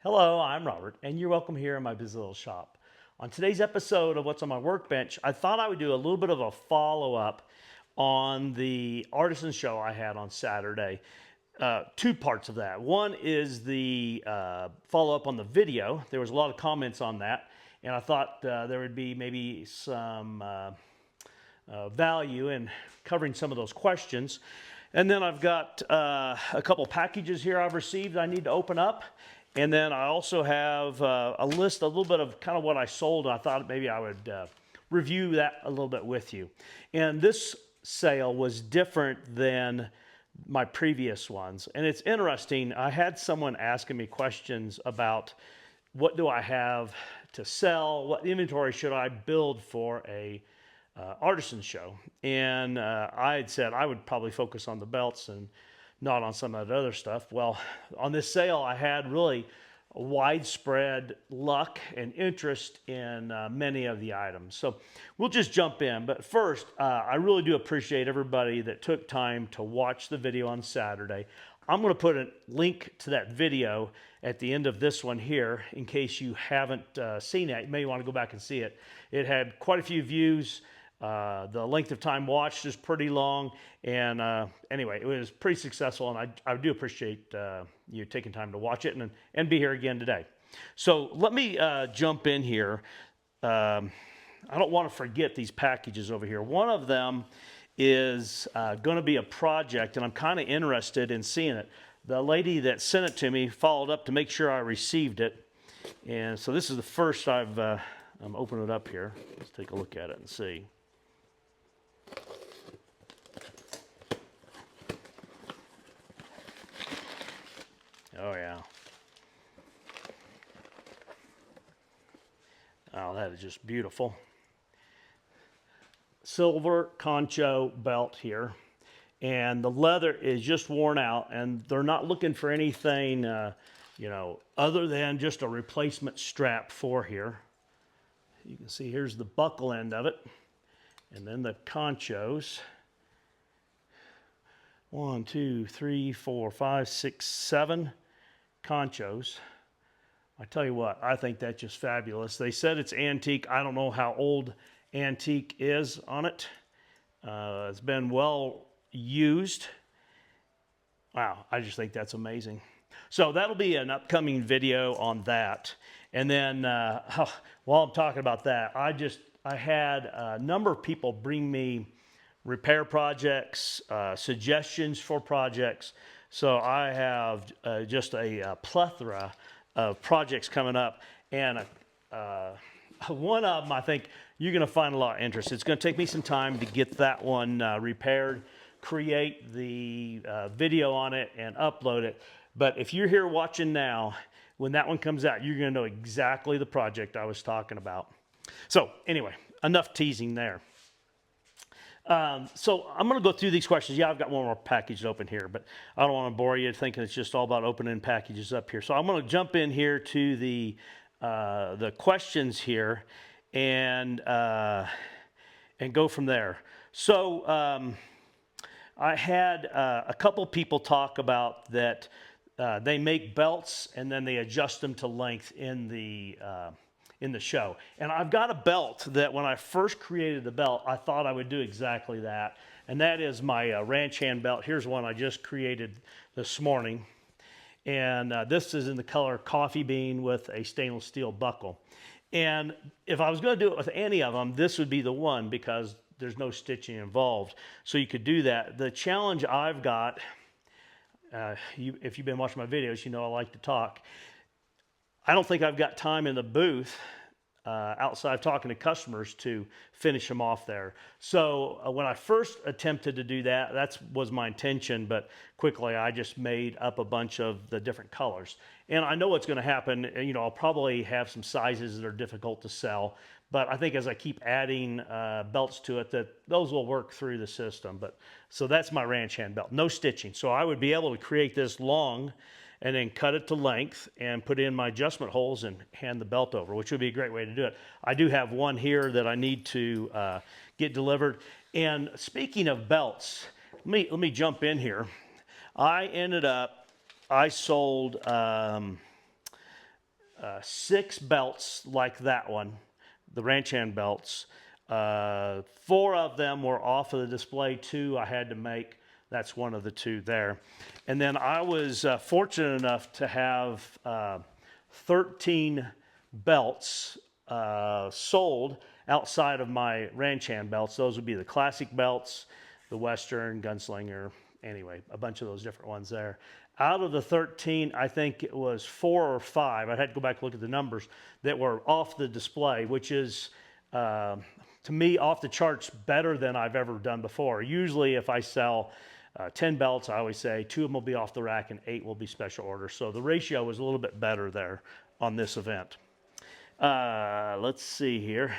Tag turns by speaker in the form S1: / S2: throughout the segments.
S1: Hello, I'm Robert, and you're welcome here in my busy little shop. On today's episode of What's on My Workbench, I thought I would do a little bit of a follow-up on the Artisan show I had on Saturday. Two parts of that. One is the follow-up on the video. There was a lot of comments on that, and I thought there would be maybe some value in covering some of those questions. And then I've got a couple packages here I've received I need to open up. And then I also have a list, a little bit of kind of what I sold. I thought maybe I would review that a little bit with you. And this sale was different than my previous ones. And it's interesting. I had someone asking me questions about what do I have to sell? What inventory should I build for a Artisan show? And I had said I would probably focus on the belts and not on some of that other stuff. Well, on this sale, I had really widespread luck and interest in many of the items. So we'll just jump in. But first, I really do appreciate everybody that took time to watch the video on Saturday. I'm going to put a link to that video at the end of this one here in case you haven't seen it. You may want to go back and see it. It had quite a few views. The length of time watched is pretty long, and anyway, it was pretty successful, and I do appreciate you taking time to watch it and be here again today. So let me jump in here. I don't want to forget these packages over here. One of them is going to be a project, and I'm kind of interested in seeing it. The lady that sent it to me followed up to make sure I received it, and so this is the first I'm opening it up here. Let's take a look at it and see. Oh, yeah. Oh, that is just beautiful. Silver concho belt here. And the leather is just worn out, and they're not looking for anything, other than just a replacement strap for here. You can see here's the buckle end of it. And then the conchos. 1, 2, 3, 4, 5, 6, 7 conchos. I tell you what, I think that's just fabulous. They said it's antique. I don't know how old antique is on it. It's been well used. Wow, I just think that's amazing. So that'll be an upcoming video on that. And then while I'm talking about that, I had a number of people bring me repair projects, suggestions for projects. So I have just a plethora of projects coming up. And one of them, I think you're going to find a lot of interest. It's going to take me some time to get that one repaired, create the video on it, and upload it. But if you're here watching now, when that one comes out, you're going to know exactly the project I was talking about. So anyway, enough teasing there. So I'm going to go through these questions. Yeah, I've got one more package open here, but I don't want to bore you thinking it's just all about opening packages up here. So I'm going to jump in here to the questions here and go from there. So I had a couple people talk about that they make belts and then they adjust them to length in the show. And I've got a belt that when I first created the belt, I thought I would do exactly that. And that is my ranch hand belt. Here's one I just created this morning. And this is in the color coffee bean with a stainless steel buckle. And if I was going to do it with any of them, this would be the one because there's no stitching involved. So you could do that. The challenge I've got, if you've been watching my videos, you know I like to talk. I don't think I've got time in the booth outside talking to customers to finish them off there. So when I first attempted to do that, that was my intention, but quickly I just made up a bunch of the different colors. And I know what's going to happen. I'll probably have some sizes that are difficult to sell, but I think as I keep adding belts to it, that those will work through the system. So that's my ranch hand belt, no stitching. So I would be able to create this long and then cut it to length and put in my adjustment holes and hand the belt over, which would be a great way to do it. I do have one here that I need to get delivered. And speaking of belts, let me jump in here. I sold 6 belts like that one, the ranch hand belts. 4 of them were off of the display. 2 I had to make. That's one of the 2 there. And then I was fortunate enough to have 13 belts sold outside of my ranch hand belts. Those would be the classic belts, the Western, Gunslinger, anyway, a bunch of those different ones there. Out of the 13, I think it was 4 or 5, I'd had to go back and look at the numbers, that were off the display, which is, to me, off the charts better than I've ever done before. Usually if I sell 10 belts, I always say 2 of them will be off the rack and 8 will be special orders. So the ratio was a little bit better there on this event. Let's see here.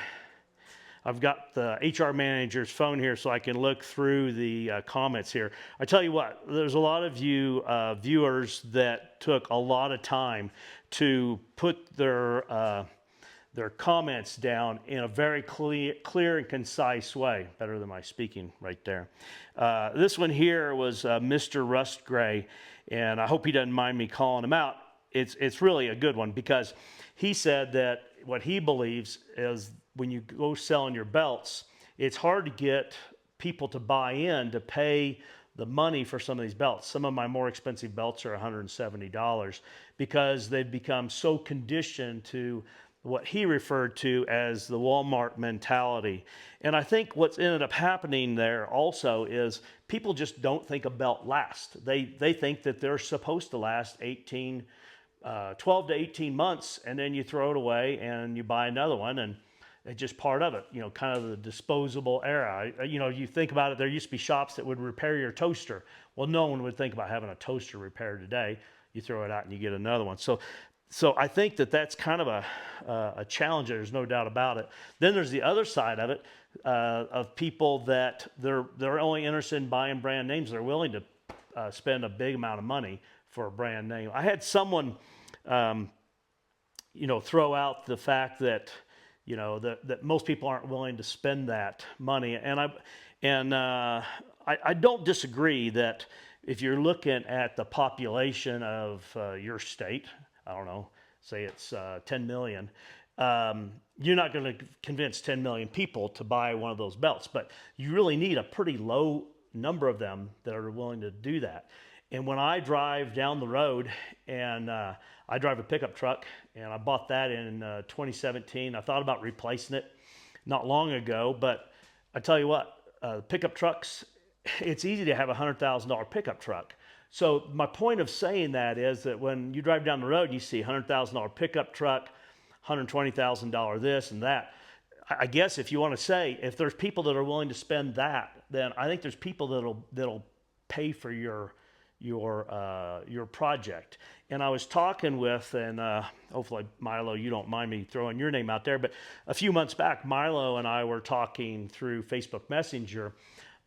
S1: I've got the HR manager's phone here so I can look through the comments here. I tell you what, there's a lot of you viewers that took a lot of time to put their comments down in a very clear and concise way. Better than my speaking right there. This one here was Mr. Rust Gray, and I hope he doesn't mind me calling him out. It's really a good one, because he said that what he believes is when you go selling your belts, it's hard to get people to buy in to pay the money for some of these belts. Some of my more expensive belts are $170 because they've become so conditioned to what he referred to as the Walmart mentality. And I think what's ended up happening there also is people just don't think a belt lasts. They think that they're supposed to last 12 to 18 months, and then you throw it away and you buy another one, and it's just part of it, kind of the disposable era. You think about it, there used to be shops that would repair your toaster. Well, no one would think about having a toaster repaired today. You throw it out and you get another one. So I think that that's kind of a challenge. There's no doubt about it. Then there's the other side of it, of people that they're only interested in buying brand names. They're willing to spend a big amount of money for a brand name. I had someone, throw out the fact that, that most people aren't willing to spend that money. And I don't disagree that if you're looking at the population of your state, I don't know, say it's 10 million, you're not going to convince 10 million people to buy one of those belts, but you really need a pretty low number of them that are willing to do that. And when I drive down the road, and I drive a pickup truck, and I bought that in 2017. I thought about replacing it not long ago, but I tell you what, pickup trucks, it's easy to have a $100,000 pickup truck. So my point of saying that is that when you drive down the road, you see $100,000 pickup truck, $120,000 this and that. I guess if you want to say, if there's people that are willing to spend that, then I think there's people that'll pay for your project. And I was talking with, and hopefully Milo, you don't mind me throwing your name out there, but a few months back, Milo and I were talking through Facebook Messenger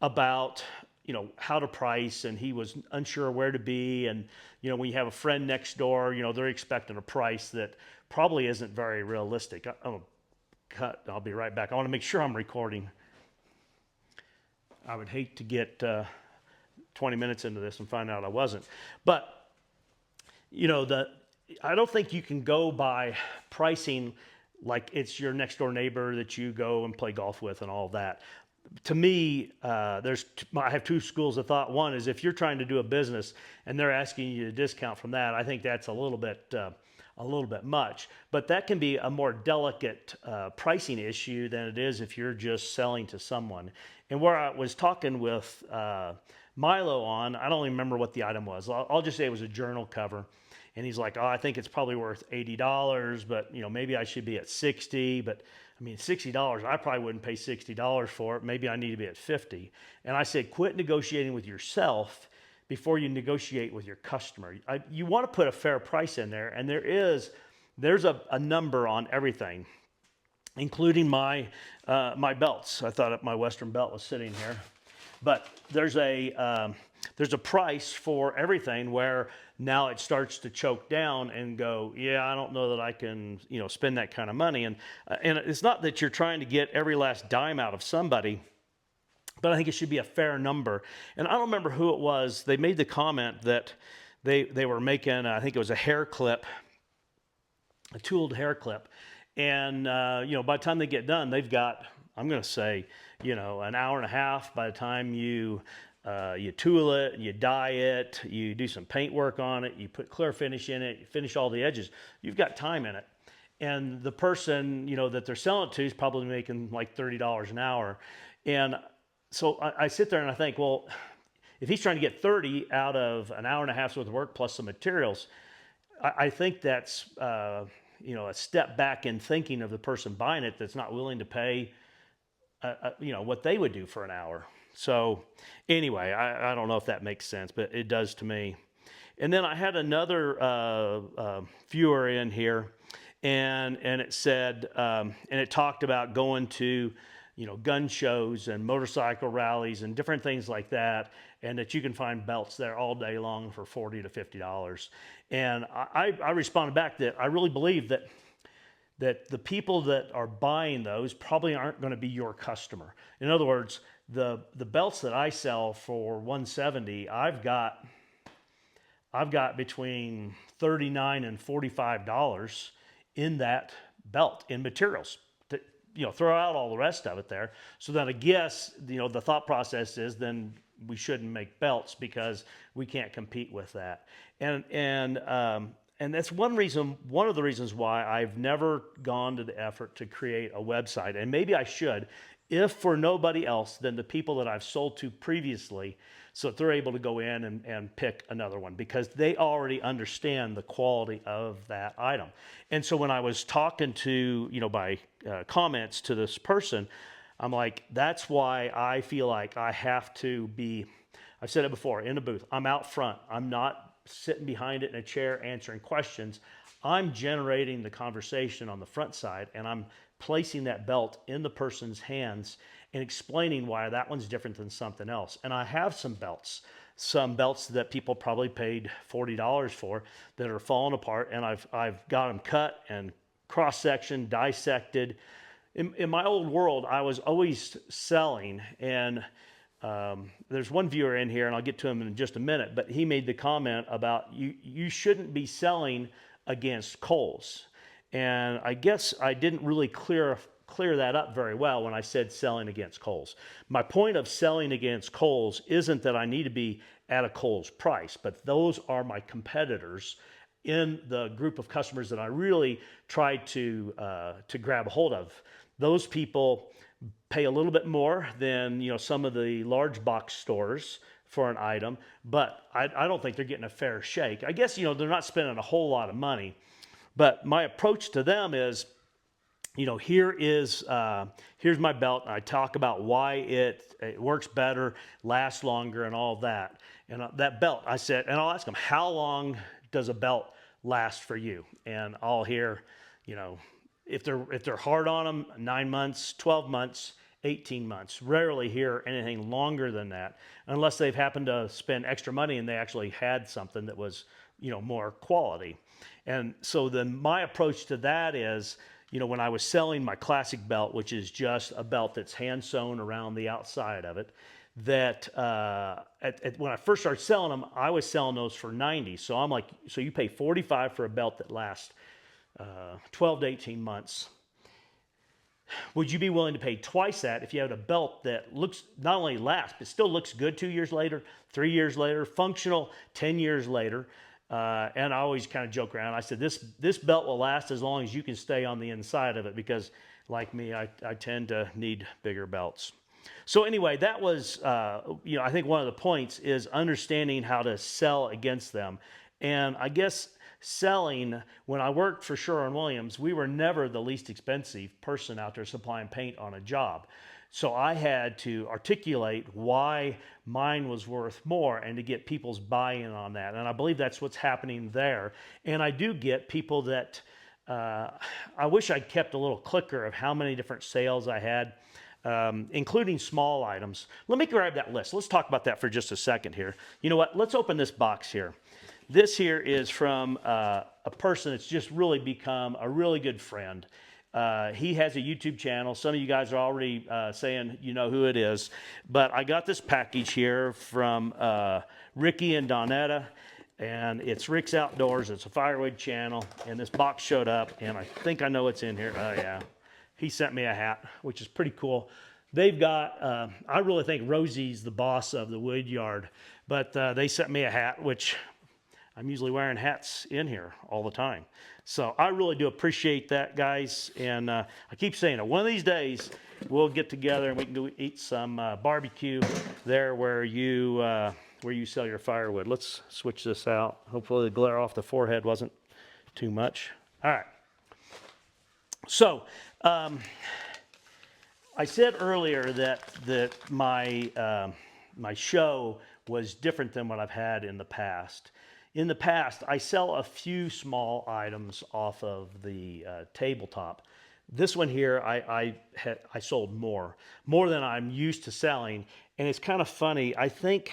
S1: about how to price, and he was unsure where to be. And when you have a friend next door, they're expecting a price that probably isn't very realistic. I'll cut. I'll be right back. I want to make sure I'm recording. I would hate to get 20 minutes into this and find out I wasn't. But I don't think you can go by pricing like it's your next door neighbor that you go and play golf with and all that. To me, I have 2 schools of thought. One is if you're trying to do a business and they're asking you to discount from that, I think that's a little bit much. But that can be a more delicate pricing issue than it is if you're just selling to someone. And where I was talking with Milo on, I don't even remember what the item was. I'll just say it was a journal cover. And he's like, I think it's probably worth $80, but maybe I should be at 60. But I mean, $60, I probably wouldn't pay $60 for it. Maybe I need to be at 50. And I said, quit negotiating with yourself before you negotiate with your customer. You want to put a fair price in there, and there's a number on everything, including my belts. I thought my Western belt was sitting here, but there's a price for everything where now it starts to choke down and go, yeah, I don't know that I can, spend that kind of money. And it's not that you're trying to get every last dime out of somebody, but I think it should be a fair number. And I don't remember who it was. They made the comment that they were making, I think it was a hair clip, a tooled hair clip. And, by the time they get done, they've got, I'm going to say, an hour and a half by the time you tool it, you dye it, you do some paint work on it, you put clear finish in it, you finish all the edges. You've got time in it. And the person, that they're selling it to is probably making like $30 an hour. And so I sit there and I think, well, if he's trying to get 30 out of an hour and a half's worth of work plus some materials, I think that's, a step back in thinking of the person buying it that's not willing to pay, what they would do for an hour. So anyway, I don't know if that makes sense, but it does to me. And then I had another viewer in here, and it said, and it talked about going to, gun shows and motorcycle rallies and different things like that, and that you can find belts there all day long for $40 to $50. And I responded back that I really believe that the people that are buying those probably aren't going to be your customer. In other words, the belts that I sell for $170, I've got between $39 and $45 in that belt in materials. Throw out all the rest of it there. So then I guess, the thought process is then we shouldn't make belts because we can't compete with that. And that's one of the reasons why I've never gone to the effort to create a website. And maybe I should, if for nobody else than the people that I've sold to previously, so that they're able to go in and pick another one because they already understand the quality of that item. And so when I was talking to, by comments to this person, I'm like, that's why I feel like I have to be, I've said it before, in a booth. I'm out front. I'm not sitting behind it in a chair answering questions. I'm generating the conversation on the front side, and I'm placing that belt in the person's hands and explaining why that one's different than something else. And I have some belts that people probably paid $40 for that are falling apart, and I've got them cut and cross-sectioned, dissected. In my old world, I was always selling, and there's one viewer in here, and I'll get to him in just a minute, but he made the comment about you shouldn't be selling against Kohl's. And I guess I didn't really clear that up very well when I said selling against Kohl's. My point of selling against Kohl's isn't that I need to be at a Kohl's price, but those are my competitors in the group of customers that I really try to grab a hold of. Those people pay a little bit more than some of the large box stores for an item, but I don't think they're getting a fair shake. I guess they're not spending a whole lot of money, but my approach to them is, here's my belt, and I talk about why it works better, lasts longer, and all that. And that belt, I said, and I'll ask them, how long does a belt last for you? And I'll hear, if they're hard on them, 9 months, 12 months, 18 months. Rarely hear anything longer than that, unless they've happened to spend extra money and they actually had something that was, more quality. And so then my approach to that is, when I was selling my classic belt, which is just a belt that's hand sewn around the outside of it, that when I first started selling them, I was selling those for $90. So I'm like, so you pay $45 for a belt that lasts 12 to 18 months. Would you be willing to pay twice that if you had a belt that looks, not only lasts, but still looks good 2 years later, 3 years later, functional 10 years later? And I always kind of joke around. I said, this belt will last as long as you can stay on the inside of it, because like me, I tend to need bigger belts. So anyway, that was, I think one of the points is understanding how to sell against them. And I guess selling, when I worked for Sherwin-Williams, we were never the least expensive person out there supplying paint on a job. So I had to articulate why mine was worth more and to get people's buy-in on that. And I believe that's what's happening there. And I do get people that, I wish I'd kept a little clicker of how many different sales I had, including small items. Let me grab that list. Let's talk about that for just a second here. You know what? Let's open this box here. This here is from a person that's just really become a really good friend. He has a YouTube channel. Some of you guys are already saying you know who it is. But I got this package here from Ricky and Donetta. and it's Rick's Outdoors. It's a firewood channel, and this box showed up, and I think I know what's in here. Oh yeah, he sent me a hat, which is pretty cool. They've got, I really think Rosie's the boss of the wood yard, but they sent me a hat, which I'm usually wearing hats in here all the time. So I really do appreciate that, guys. And I keep saying it, one of these days we'll get together and we can go eat some barbecue there where you sell your firewood. Let's switch this out. Hopefully the glare off the forehead wasn't too much. All right. So I said earlier that my my show was different than what I've had in the past. In the past, I sell a few small items off of the tabletop. This one here, I sold more than I'm used to selling, and it's kind of funny. I think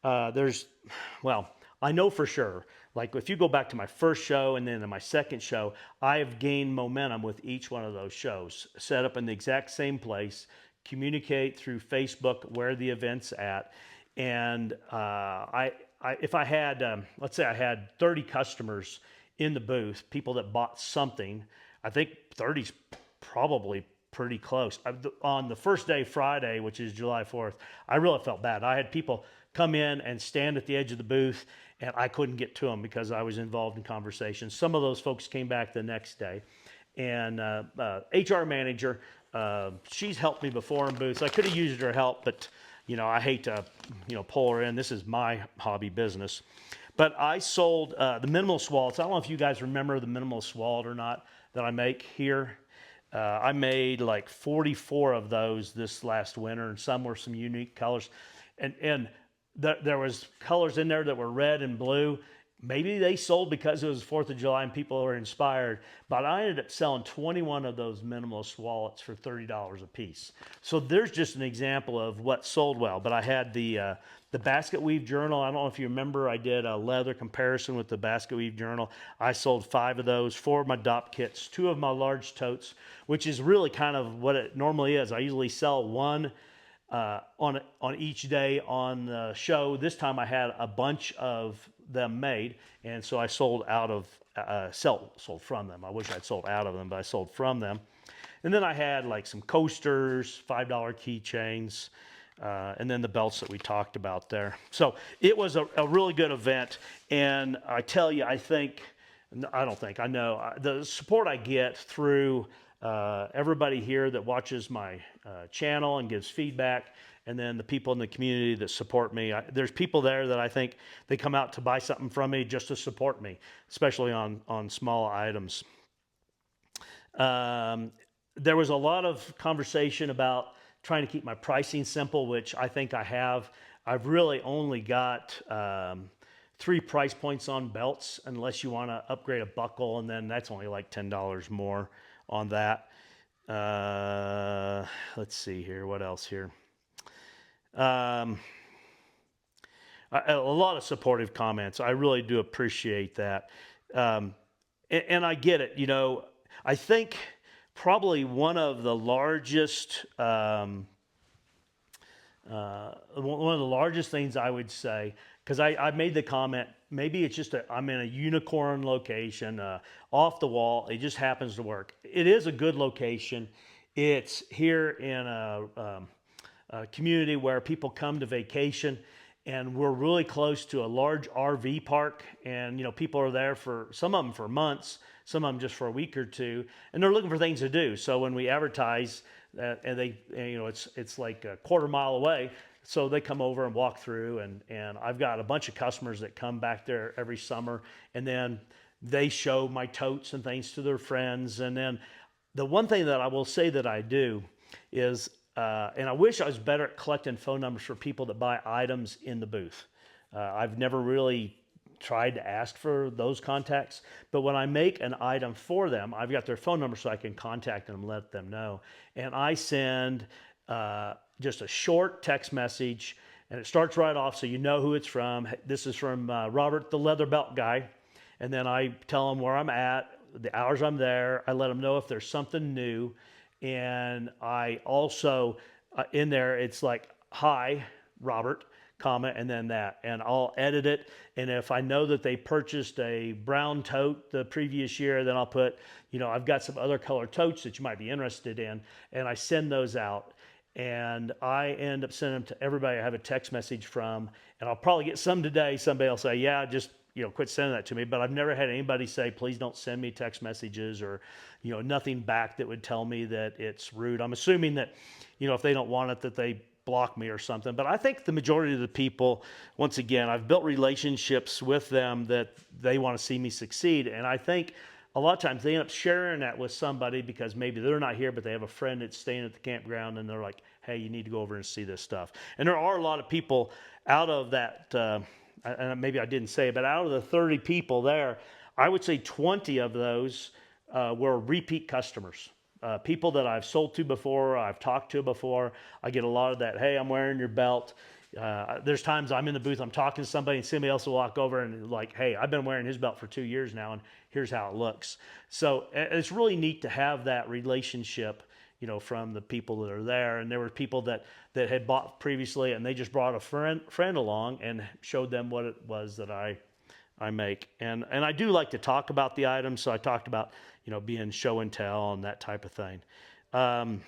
S1: well, I know for sure. Like if you go back to my first show and then in my second show, I have gained momentum with each one of those shows. Set up in the exact same place, communicate through Facebook where the event's at, and if I had, let's say I had 30 customers in the booth, people that bought something, I think 30's probably pretty close. On the first day, Friday, which is July 4th, I really felt bad. I had people come in and stand at the edge of the booth, and I couldn't get to them because I was involved in conversations. Some of those folks came back the next day. And HR manager, she's helped me before in booths. I could have used her help, but you know, I hate to, pull her in. This is my hobby business. But I sold the minimalist wallets. I don't know if you guys remember the minimalist wallet or not that I make here. I made like 44 of those this last winter, and some were some unique colors. And there was colors in there that were red and blue. Maybe they sold because it was 4th of July and people were inspired, but I ended up selling 21 of those minimalist wallets for $30 a piece. So there's just an example of what sold well. But I had the basket weave journal. I don't know if you remember, I did a leather comparison with the basket weave journal. I sold 5 of those, 4 of my DOP kits, 2 of my large totes, which is really kind of what it normally is. I usually sell one on each day on the show. This time I had a bunch of them made, and so I sold out of sold from them. I wish I'd sold out of them, but I sold from them. And then I had like some coasters, $5 keychains, and then the belts that we talked about there. So it was a really good event, and I tell you, I know the support I get through everybody here that watches my channel and gives feedback, and then the people in the community that support me. There's people there that I think they come out to buy something from me just to support me, especially on small items. There was a lot of conversation about trying to keep my pricing simple, which I think I have. I've really only got 3 price points on belts, unless you want to upgrade a buckle, and then that's only like $10 more on that. Let's see here. What else here? A lot of supportive comments. I really do appreciate that. And I get it. I think probably one of the largest, one of the largest things I would say, because I made the comment, maybe it's just I'm in a unicorn location, off the wall. It just happens to work. It is a good location. It's here in a community where people come to vacation, and we're really close to a large RV park, and people are there for some of them for months, some of them just for a week or two, and they're looking for things to do. So when we advertise and it's like a quarter mile away, so they come over and walk through, and I've got a bunch of customers that come back there every summer, and then they show my totes and things to their friends. And then the one thing that I will say that I do is, and I wish I was better at collecting phone numbers for people that buy items in the booth. I've never really tried to ask for those contacts, but when I make an item for them, I've got their phone number so I can contact them and let them know. And I send just a short text message, and it starts right off so you know who it's from. This is from Robert, the leather belt guy. And then I tell them where I'm at, the hours I'm there. I let them know if there's something new. And I also, in there, it's like, hi, Robert, comment, and then that, and I'll edit it. And if I know that they purchased a brown tote the previous year, then I'll put, I've got some other color totes that you might be interested in, and I send those out. And I end up sending them to everybody I have a text message from, and I'll probably get some today. Somebody will say, yeah, just quit sending that to me. But I've never had anybody say, please don't send me text messages, or nothing back that would tell me that it's rude. I'm assuming that if they don't want it, that they block me or something. But I think the majority of the people, once again, I've built relationships with them that they want to see me succeed. And I think a lot of times they end up sharing that with somebody because maybe they're not here, but they have a friend that's staying at the campground, and they're like, hey, you need to go over and see this stuff. And there are a lot of people out of that, and maybe I didn't say it, but out of the 30 people there, I would say 20 of those were repeat customers. People that I've sold to before, I've talked to before. I get a lot of that, hey, I'm wearing your belt. There's times I'm in the booth, I'm talking to somebody, and somebody else will walk over and like, hey, I've been wearing his belt for 2 years now, and here's how it looks. So it's really neat to have that relationship, from the people that are there. And there were people that had bought previously, and they just brought a friend along and showed them what it was that I make. And I do like to talk about the items. So I talked about, being show and tell and that type of thing. So,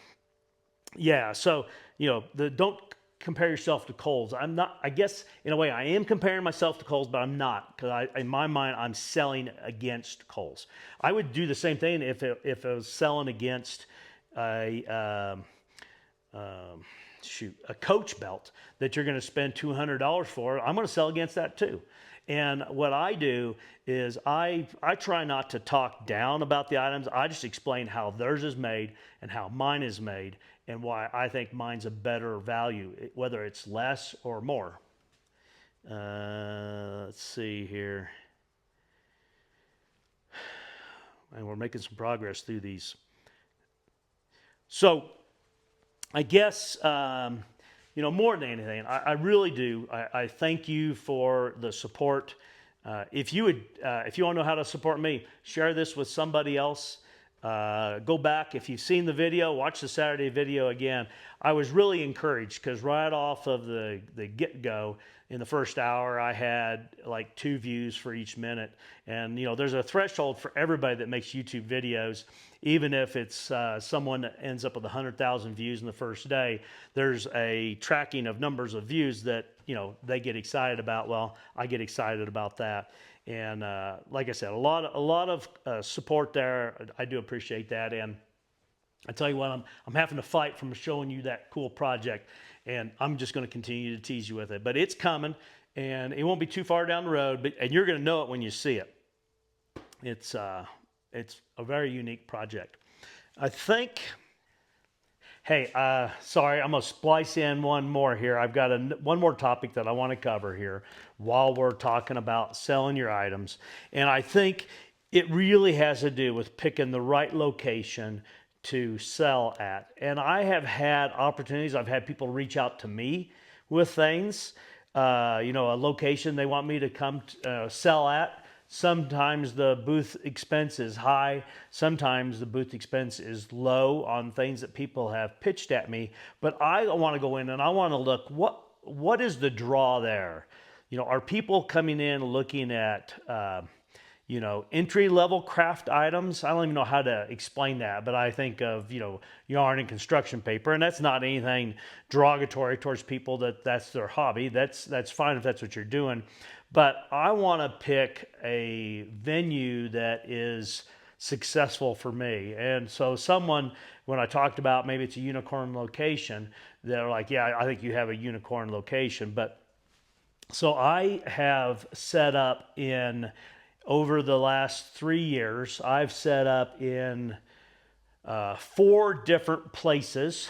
S1: don't compare yourself to Kohl's. I'm not, I guess in a way I am comparing myself to Kohl's, but I'm not, because in my mind, I'm selling against Kohl's. I would do the same thing if it was selling against a Coach belt that you're going to spend $200 for. I'm going to sell against that too. And what I do is I try not to talk down about the items. I just explain how theirs is made and how mine is made, and why I think mine's a better value, whether it's less or more. Let's see here. And we're making some progress through these. So I guess, more than anything, I really do. I thank you for the support. If you want to know how to support me, share this with somebody else. Go back, if you've seen the video, watch the Saturday video again. I was really encouraged because right off of the get-go, in the first hour, I had like 2 views for each minute. And, there's a threshold for everybody that makes YouTube videos. Even if it's someone that ends up with 100,000 views in the first day, there's a tracking of numbers of views that, they get excited about. Well, I get excited about that. And like I said, a lot of support there. I do appreciate that. And I tell you what, I'm having to fight from showing you that cool project, and I'm just going to continue to tease you with it. But it's coming, and it won't be too far down the road. And you're going to know it when you see it. It's a very unique project. I think. Hey, sorry, I'm going to splice in one more here. I've got one more topic that I want to cover here while we're talking about selling your items. And I think it really has to do with picking the right location to sell at. And I have had opportunities. I've had people reach out to me with things, a location they want me to come sell at. Sometimes the booth expense is high. Sometimes the booth expense is low on things that people have pitched at me. But I want to go in and I want to look, what is the draw there? Are people coming in looking at, entry-level craft items? I don't even know how to explain that, but I think of, yarn and construction paper, and that's not anything derogatory towards people that's their hobby. That's fine if that's what you're doing. But I want to pick a venue that is successful for me. And so when I talked about maybe it's a unicorn location, they're like, yeah, I think you have a unicorn location. But so I have set up over the last 3 years, I've set up in 4 different places,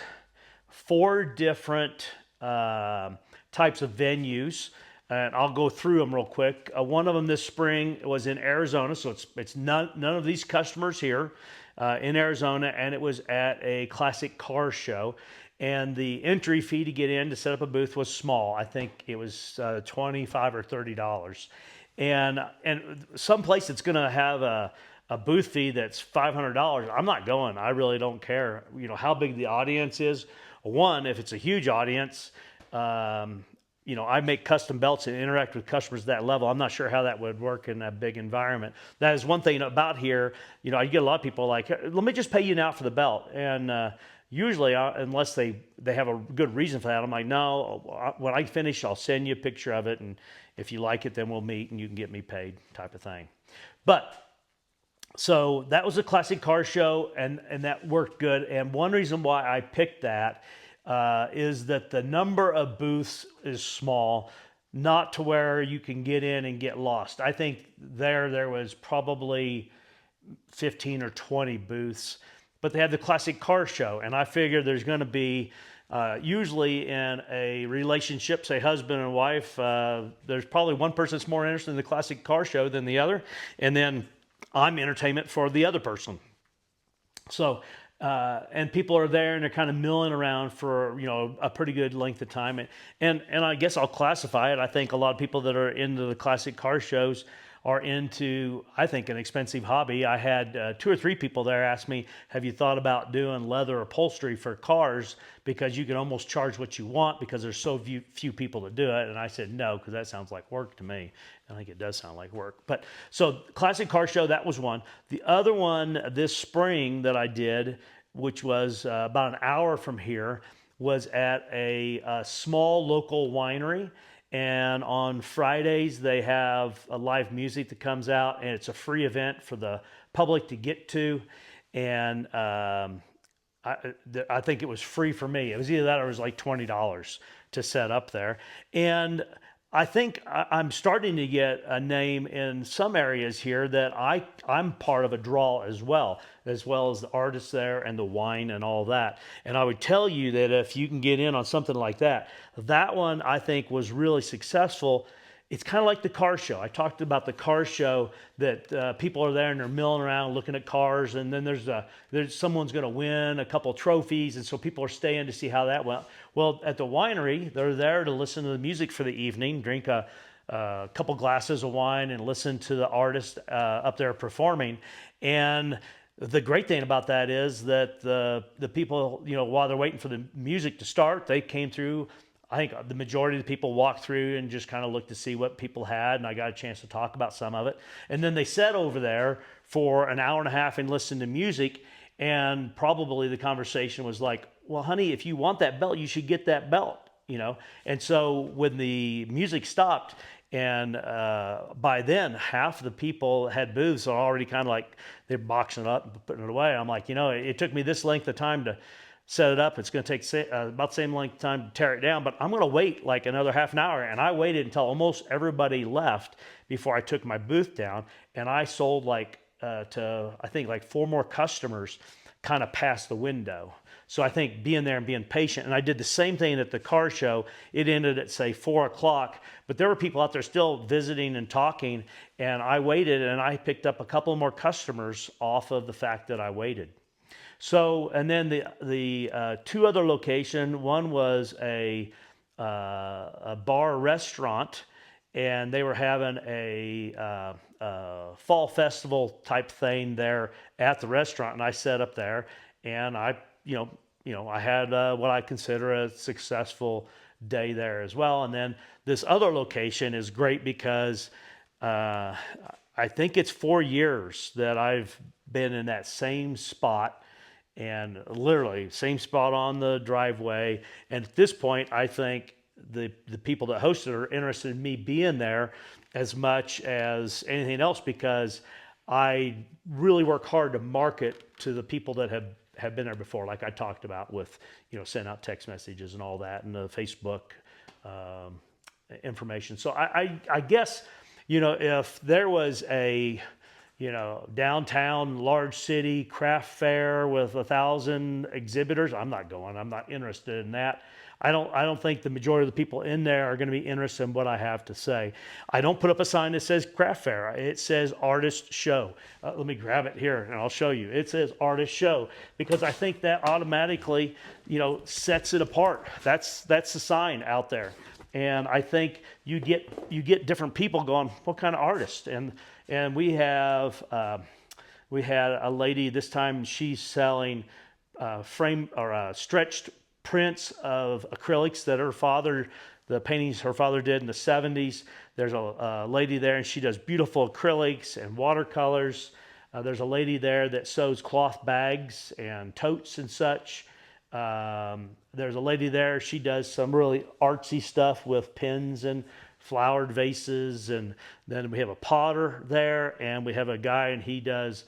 S1: 4 different types of venues. And I'll go through them real quick. One of them this spring was in Arizona, so it's none of these customers here in Arizona, and it was at a classic car show. And the entry fee to get in to set up a booth was small. I think it was $25 or $30. And some place that's going to have a booth fee that's $500, I'm not going. I really don't care. How big the audience is. One, if it's a huge audience, I make custom belts and interact with customers at that level. I'm not sure how that would work in a big environment. That is one thing about here. I get a lot of people like, let me just pay you now for the belt. And usually, unless they have a good reason for that, I'm like, no, when I finish, I'll send you a picture of it. And if you like it, then we'll meet and you can get me paid type of thing. But so that was a classic car show, and that worked good. And one reason why I picked that is that the number of booths is small, not to where you can get in and get lost. I think there was probably 15 or 20 booths, but they had the classic car show, and I figured there's going to be usually in a relationship, say husband and wife, there's probably one person that's more interested in the classic car show than the other, and then I'm entertainment for the other person. So, and people are there and they're kind of milling around for, a pretty good length of time. And I guess I'll classify it. I think a lot of people that are into the classic car shows are into, I think, an expensive hobby. I had 2 or 3 people there ask me, have you thought about doing leather upholstery for cars? Because you can almost charge what you want because there's so few people to do it. And I said, no, because that sounds like work to me. I think it does sound like work. But so classic car show, that was one. The other one this spring that I did, which was about an hour from here, was at a small local winery. And on Fridays, they have a live music that comes out, and it's a free event for the public to get to. And I think it was free for me. It was either that or it was like $20 to set up there. And I think I'm starting to get a name in some areas here that I'm part of a draw as well as the artists there and the wine and all that. And I would tell you that if you can get in on something like that, that one I think was really successful. It's kind of like the car show. I talked about the car show that people are there and they're milling around looking at cars, and then there's someone's going to win a couple trophies, and so people are staying to see how that went. Well, at the winery, they're there to listen to the music for the evening, drink a couple glasses of wine, and listen to the artist up there performing. And the great thing about that is that the people, while they're waiting for the music to start, they came through. I think the majority of the people walked through and just kind of looked to see what people had, and I got a chance to talk about some of it. And then they sat over there for an hour and a half and listened to music, and probably the conversation was like, well, honey, if you want that belt, you should get that belt, And so when the music stopped, and by then, half the people had booths are already kind of like, they're boxing it up and putting it away. I'm like, it took me this length of time to set it up. It's going to take about the same length of time to tear it down, but I'm going to wait like another half an hour. And I waited until almost everybody left before I took my booth down. And I sold to, I think, like 4 more customers kind of past the window. So I think being there and being patient, and I did the same thing at the car show. It ended at, say, 4 o'clock, but there were people out there still visiting and talking, and I waited, and I picked up a couple more customers off of the fact that I waited. So, and then the 2 other locations, one was a bar restaurant, and they were having a fall festival type thing there at the restaurant, and I set up there, and I had what I consider a successful day there as well. And then this other location is great because I think it's 4 years that I've been in that same spot. And literally same spot on the driveway. And at this point, I think the people that hosted are interested in me being there as much as anything else, because I really work hard to market to the people that have been there before, like I talked about with, send out text messages and all that, and the Facebook information. So I guess, if there was a downtown large city craft fair with 1,000 exhibitors, I'm not going. I'm not interested in that. I don't think the majority of the people in there are going to be interested in what I have to say. I don't put up a sign that says craft fair. It says artist show. Let me grab it here and I'll show you. It says artist show because I think that automatically, sets it apart. That's the sign out there. And I think you get different people going, what kind of artist? And we had a lady this time. She's selling frame or stretched prints of acrylics that her father, the paintings her father did in the 70s. There's a lady there, and she does beautiful acrylics and watercolors. There's a lady there that sews cloth bags and totes and such. There's a lady there, she does some really artsy stuff with pins and flowered vases. And then we have a potter there, and we have a guy, and he does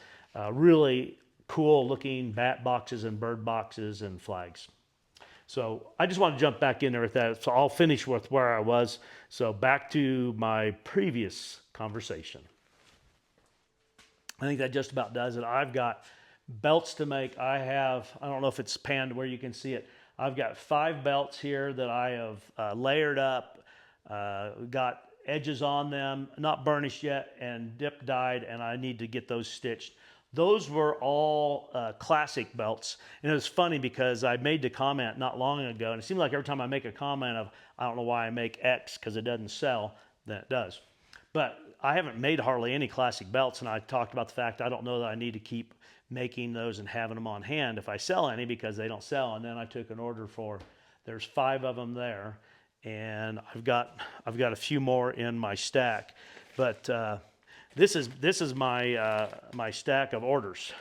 S1: really cool looking bat boxes and bird boxes and flags. So I just want to jump back in there with that. So I'll finish with where I was. So back to my previous conversation. I think that just about does it. I've got belts to make. I don't know if it's panned where you can see it. I've got 5 belts here that I have layered up, got edges on them, not burnished yet, and dip dyed, and I need to get those stitched. Those were all classic belts. And it was funny because I made the comment not long ago, and it seems like every time I make a comment of, I don't know why I make X because it doesn't sell, then it does. But I haven't made hardly any classic belts, and I talked about the fact I don't know that I need to keep making those and having them on hand if I sell any, because they don't sell. And then I took an order for, there's 5 of them there, and I've got a few more in my stack. But this is my my stack of orders.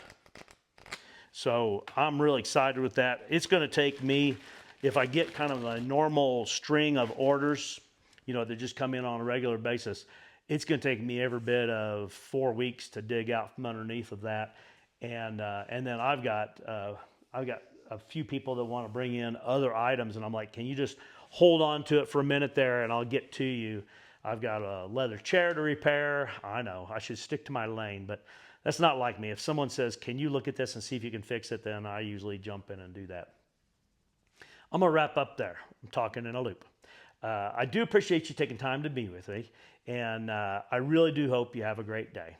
S1: So I'm really excited with that. It's going to take me, if I get kind of a normal string of orders, you know, that just come in on a regular basis, it's going to take me every bit of 4 weeks to dig out from underneath of that. And then I've got a few people that want to bring in other items, and I'm like, can you just hold on to it for a minute there, and I'll get to you. I've got a leather chair to repair. I know I should stick to my lane, but that's not like me. If someone says, can you look at this and see if you can fix it, then I usually jump in and do that. I'm going to wrap up there. I'm talking in a loop. I do appreciate you taking time to be with me, and I really do hope you have a great day.